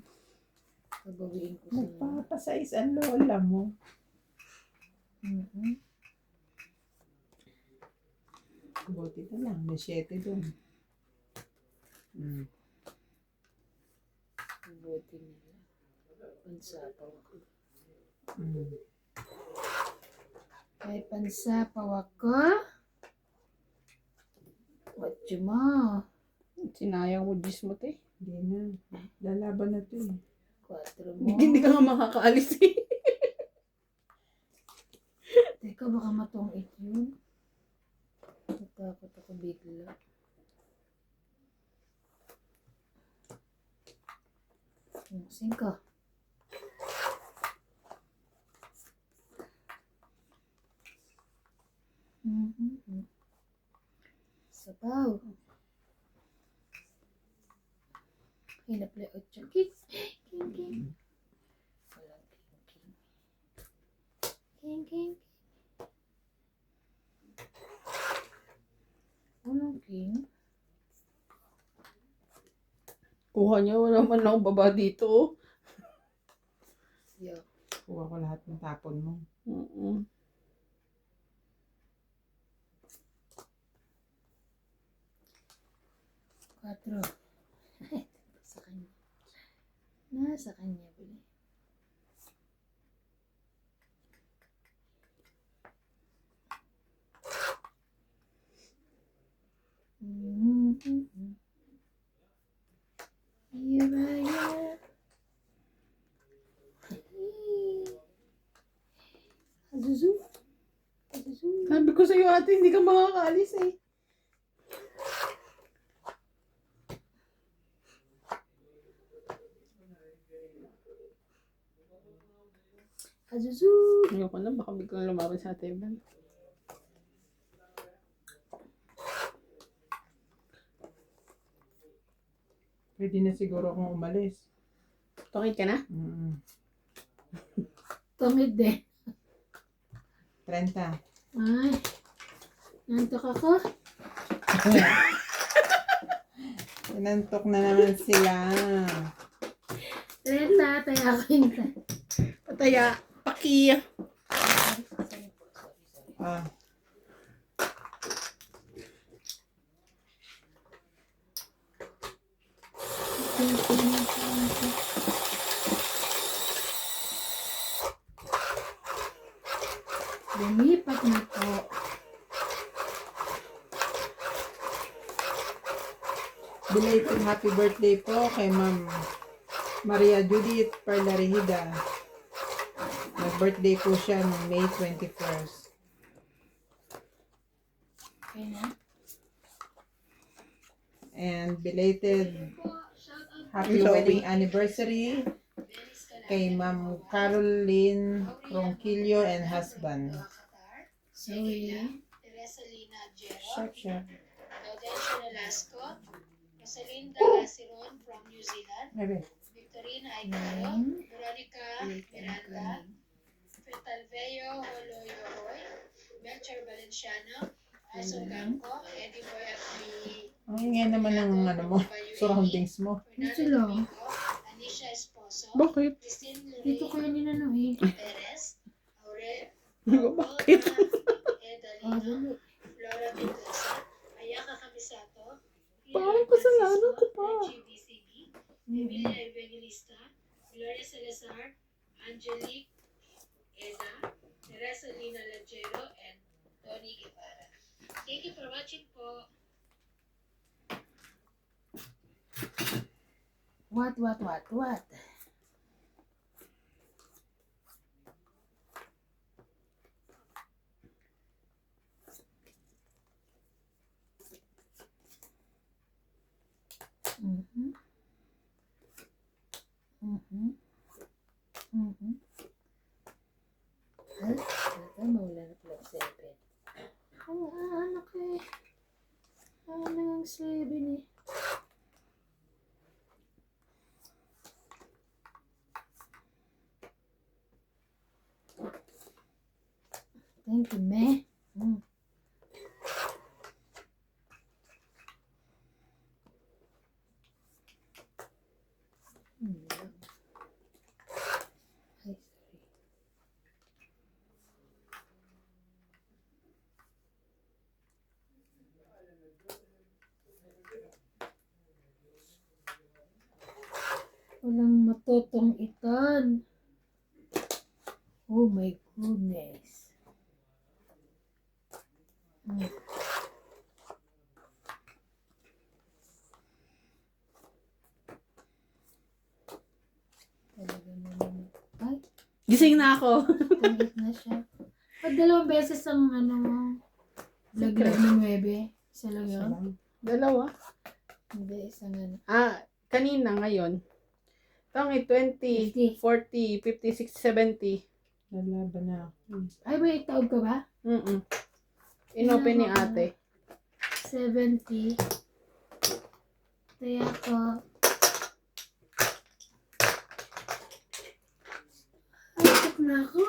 Babawiin ko sa... Nagpapasais ang lola mo. Mhm. Buti na lang. May 7 dun. Mm. Buti nila. Pansapaw ako. Mm. May pansapaw ako. What you mo? Sinayang mo gis mo, te. Hindi na. Lalaban na to eh. 4 mo. Hindi ka nga makakaalis eh. Teka, baka matungit yun. Natakot ako bigla. Singka. Mm-hmm. Sabaw. Hinaplay 8. King. King, king. Walang king, king. King, king. Walang king. Kuha niya, wala man akong baba dito. Yeah. Kuha ko lahat ng tapon mo. Mm-mm. Quatro. Sa kanya. Nasa kanya pala. Mm-hmm. Here I am. Azuzu. Azuzu. Sabi ko sa'yo ate, hindi ka makakaalis eh. Azuzu. Ayoko na, baka biglang lumaban sa ate Evan. Pwede na siguro akong umalis. Tungit ka na? Mm. Tungid din. 30. Ay. Nantok ako. Inantok na naman sila. Renta, tayo ako yung Pataya, paki. Ah. Lumipat na po. Belated happy birthday po kay Ma'am Maria Judith Parlarihida. Nag-birthday po siya noong May 21st. Okay na? And belated happy Ito, wedding anniversary kay Ma'am Caroline Ronquillo and husband. Sorry. Teresa Lina Adjero, Sharp, sharp. Gaudencio Nolasco, Rosalinda Asiron from New Zealand, Ebe. Victorina Aicaro, Veronica Miranda, Fetalveo Holoyohoy, Melchor Valenciano, Ason Campo, Eddie Boy at Ang ingay naman ng ano mo, surroundings mo. Dito lang. Anisha Esposo, Bakit? Christine Dito kaya ninanohin. Perez, Aure, Bakit? Ah, Edalino, dali. Flora Mendoza, Ayaka Camisato, Parang kasalanan ko pa. GBCB, Emilia Evangelista, Gloria Salazar, Angelique Eda, Teresa Lina Lajero, and Tony Guevara. Thank you for watching po. What? Mhm. Ay, ito, mawala na pala 7. Ang anak eh. Ano yung 7 eh. Thank you, me. Ay, sorry. Walang matotong itan. Oh my goodness. Talaga naman. Ay, Gising na ako. talit na siya. Pag 2 beses ang vlog Secret. ng 9. Isa lang yun? Dalawa. Hindi, isang Kanina ngayon. Tangi 20, 40, 50, 60, 70. Lalaban na. Ay, may taog ka ba? Inopen ni ate. 70. Kaya ko. Ay, tok na ako.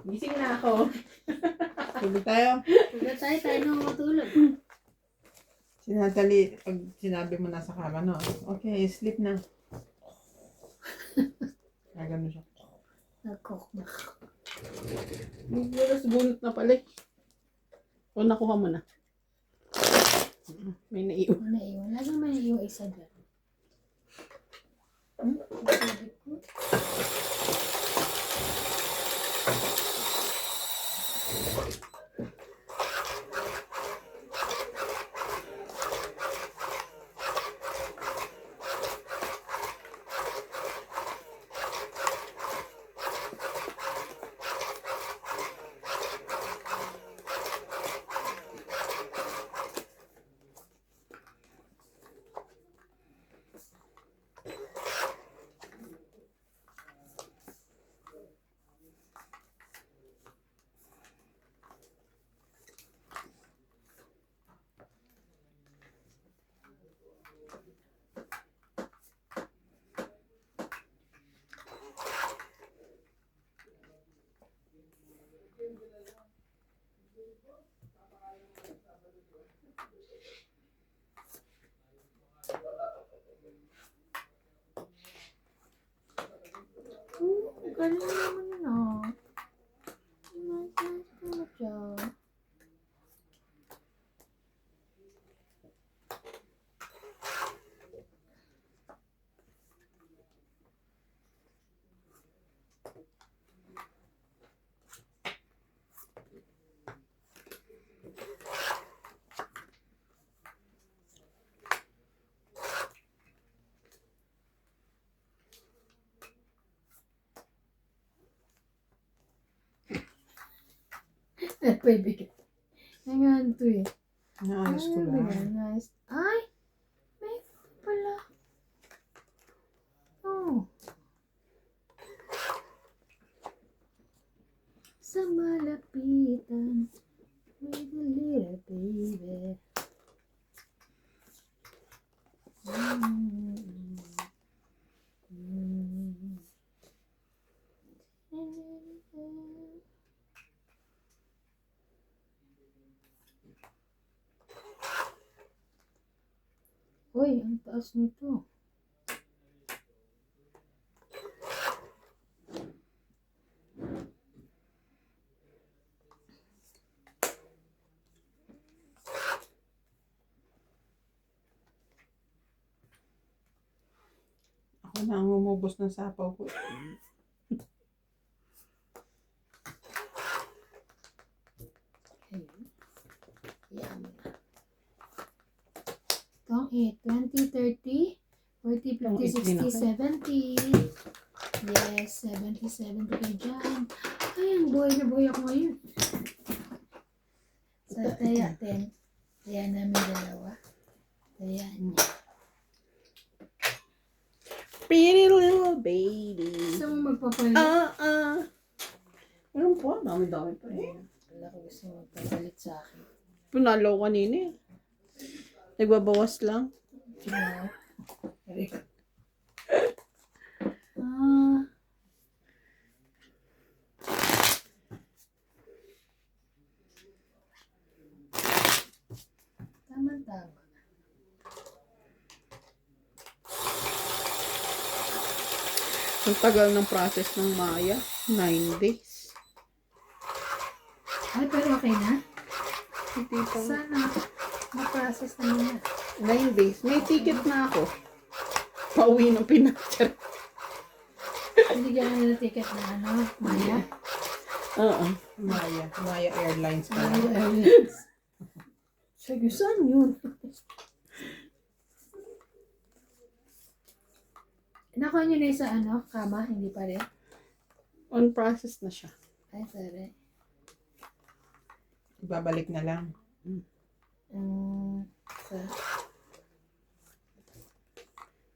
Gising na ako. Tulog tayo. Huwag tayo nang matulog. Si Natalie, pag sinabi mo nasa kama, no? Okay, sleep na. Gano'n siya. Nagkok na ako. Bunot na pala. O, nakuha mo na. May naiwan. Ano iwan? Lagi may iwan isa dyan. Sabi ko. Ganun naman yun ah. Ano siya? Pwede. Ngayon to eh. Naayos ko Ay, lang. nice. Ay! May pala. Oh. Sa malapitan with a little baby. Uy, ang taas nito. Ako na ang umubos ng sapaw ko. Yan. Itong 20, 30, 40, 50, 60, 70. Yes, 70, 70 kayo dyan. Ay, ang buhay na buhay ako ngayon. Sa taya, 10. Taya namin dalawa. Tayaan niya. Pretty little baby. Gusto mo magpapalit? Meron po, dami-dami pa eh. Wala ko gusto mo magpapalit sa akin. Punalo kanina eh. Nagbabawas lang. Wow. Ah. Tama-tama. Ang tagal ng process ng Maya. 9 days. Ay, pero okay na? Hindi pa. Sana ma-process na muna. 9 days. May ticket na ako. Pauwi ng Pinas. Binigyan na nila ticket na ano, Maya? Oo. Maya Airlines ka Maya lang. Airlines. Sige, saan yun? Nakuha nyo na yung sa ano, kama, hindi pa rin? On process na siya. Ay, sorry. Ibabalik na lang. Sa...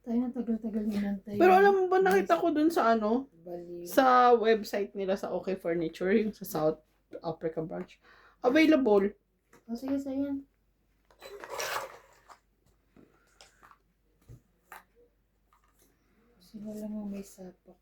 Tayo na tagal-tagal inantay. Pero alam mo ba, nakita ko dun sa ano, Baliw. sa website nila sa OK Furniture, yung sa South Africa branch. Available. O, sige, sayan. Sila lang ang may sapak.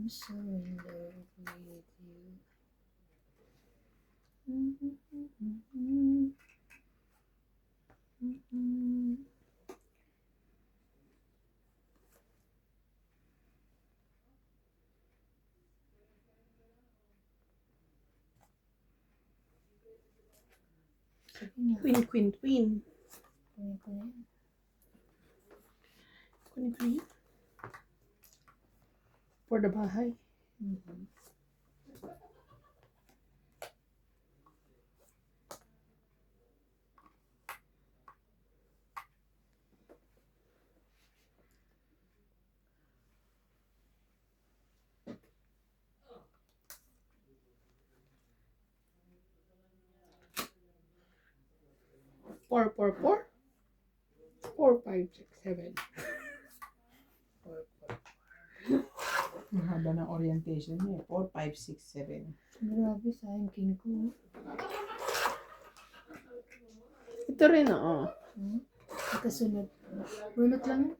I'm so in love with you. Sabi niya, Queen. kunin ko na yan. Queen. For the bahay. Four. 4, 5, 6, 7. Ang haba ng orientation niya. 4, 5, 6, 7. Grabe, sayang king ko. Ito rin, oo. Kasunod. Bunot lang yun.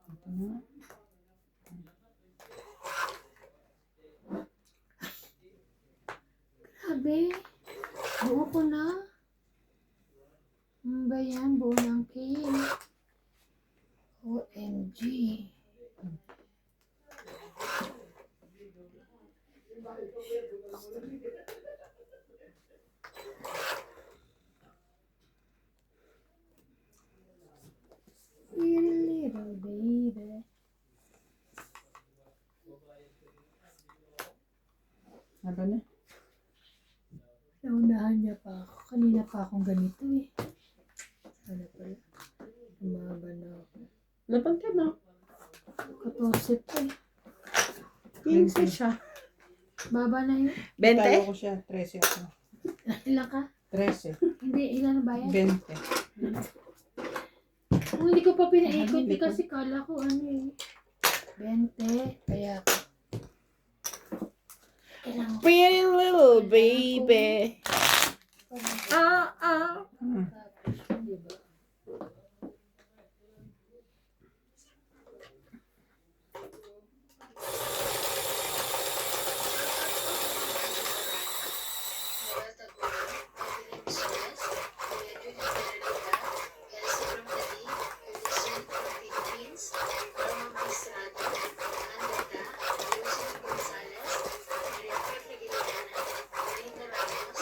Ito na. Grabe. Buo ko na. Ano ba yan? Buo ng king. OMG. Little baby. Haba na. Naunahan niya pa ako. Kanina pa akong ganito eh. Sana pala. Umaba na ako. Laban ka na. 14 pa eh. 15 siya. Baba na yun. Talo 20? ko siya. 13 ako. Ilan ka? 13. Hindi, ilan na ba yan? 20. Oh, hindi ko pa pinaikot Hindi eh, ko. kasi kala ko ano eh. 20. Kaya ako. Kailangan ko Pretty little baby. Hmm. tapos, di ba? Mula Tagum, Evelyn Suez, Kuya Julie Federica, Elsie Bromcadi, Edison from Philippines, Norma Maestrado, Anne Gata, Joseph Gonzalez, Maria Pepe Giliana, Marina Ramos,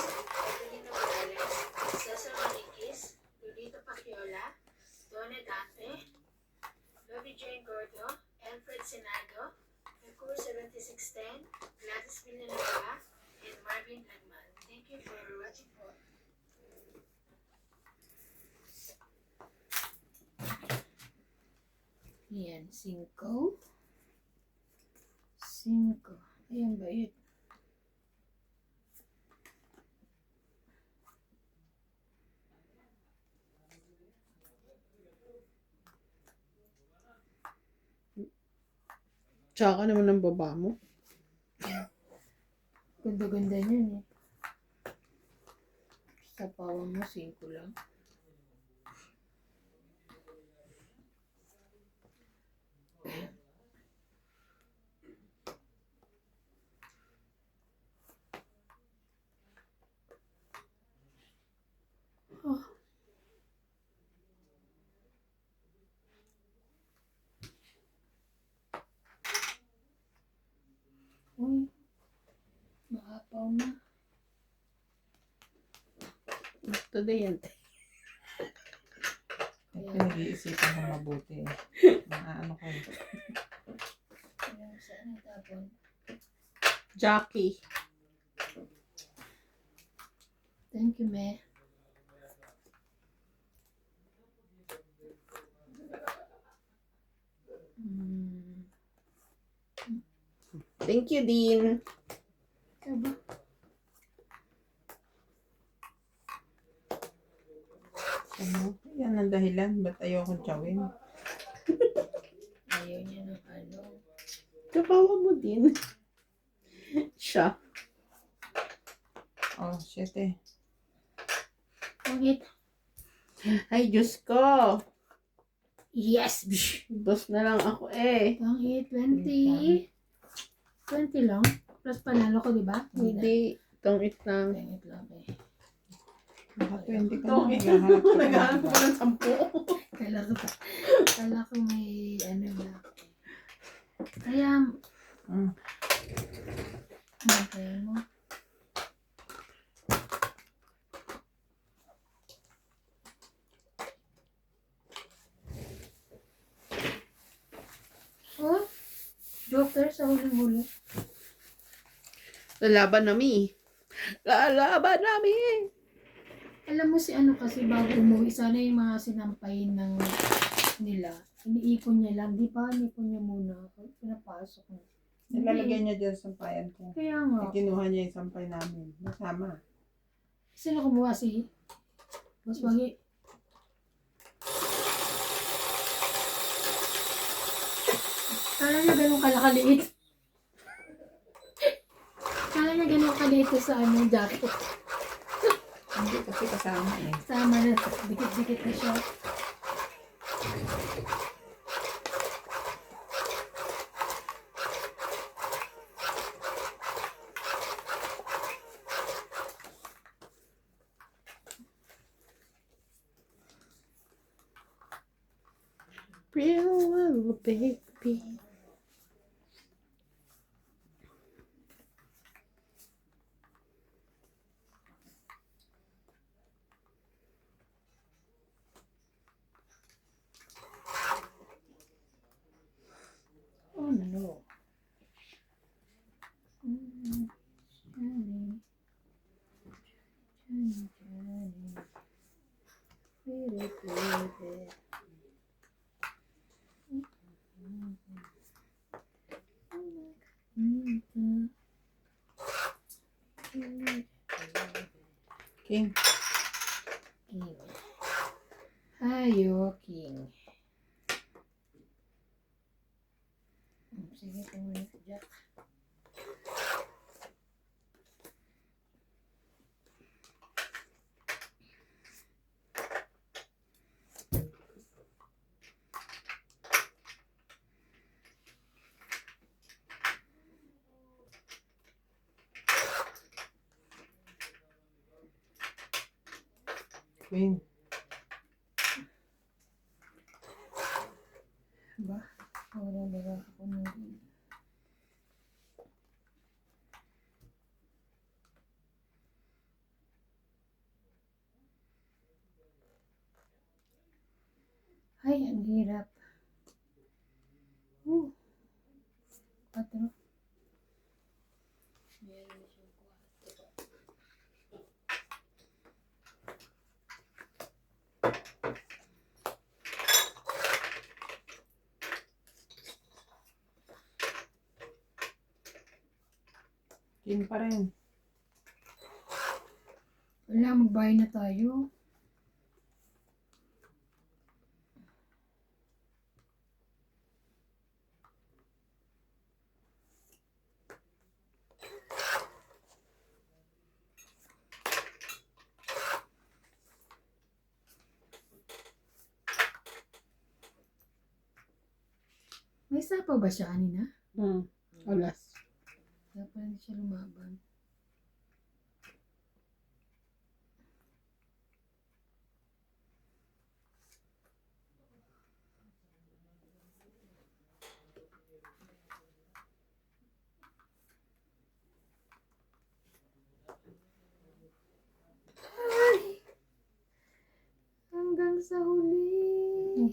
Ayan, 5. 5. Ayan ba yun? Tsaka naman ng baba mo. Ganda-ganda niyan eh. Sa pawang mo, 5 lang. Oh. Uy, maapaw na. Today yan. Pinag-iisipan ko mabuti. Ano ko. Ayan, saan natapon? Jackie. Thank you, me. Thank you, Dean. Aba, Ano? Yan ang dahilan. Ba't ayoko tiyawin? ayaw niya ng ano. Kabawa mo din. Siya. Oh, shit eh. Pangit. Ay, Diyos ko. Yes, bish. Boss na lang ako eh. Pangit, 20. 20 lang. Plus panalo ko, di ba? Hindi. Tongit lang. Pangit lang eh. Baka 20 ka Ito, na. Naghahanap ka na. Naghahanap ko ng 10. Kala ko may ano na. Kaya, okay mo. Oh, Joker sa huling-huli. Lalaban nami. Lalaban nami. Alam mo si ano kasi bago umuwi, sana yung mga sinampayin ng nila, iniipon niya lang. Di ba? Iniipon niya muna. Pinapasok niya. Nilalagay niya dyan sa sampayan ko. Kaya nga. Kinuha niya yung sampay namin. Masama. Sino kumuha si Boss Wagi? Kala niya ganun kalakaliit. Kala niya ganun kaliit sa ano, jacket. Hindi kasi kasama eh. Sama na, dikit-dikit na siya. Real little baby. Oh no. Johnny. Johnny. Pretty baby. King. King. Hayo, King. Sige, tumuloy ka dyan. Queen. Ba? Wala ba ako nung... Ay, ang hirap. 4. Meron siyang 4. Skin pa rin. Wala, magbayad na tayo. May sapaw ba siya kanina? Alas. Kaya pala hindi siya lumaban. Ay! Hanggang sa huli.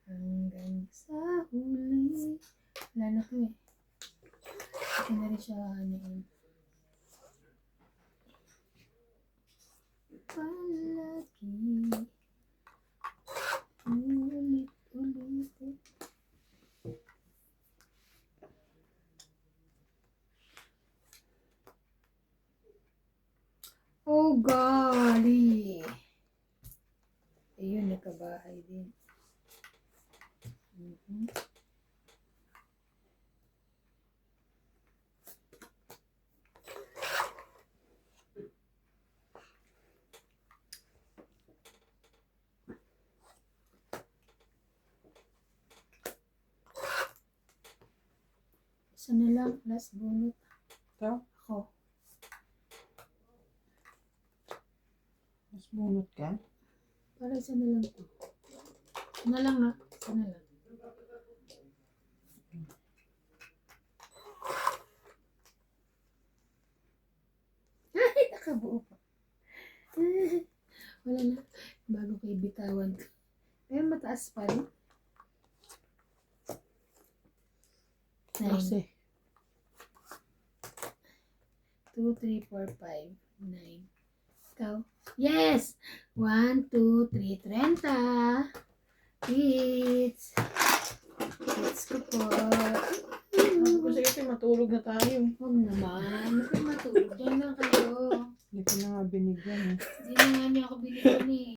Hanggang sa huli. Wala na ko eh. Hindi na rin siya ano yun. Palagi. Ulit-ulit. Oh, golly. Ayun, nakabahay din. Isa na lang, last bunot. Ito, Ako. mas bunot ka. Para isa na lang to. Isa na lang na. Isa na lang. Ay, nakabuo pa. Wala na. Bago kay bitawan ko. Pero mataas pa rin. 9. Kasi. 2, 3, 4, 5, 9. Ikaw? Yes! 1, 2, 3, 30. Hits. Hits ko po. Sabi ko sa ito, matulog na tayo.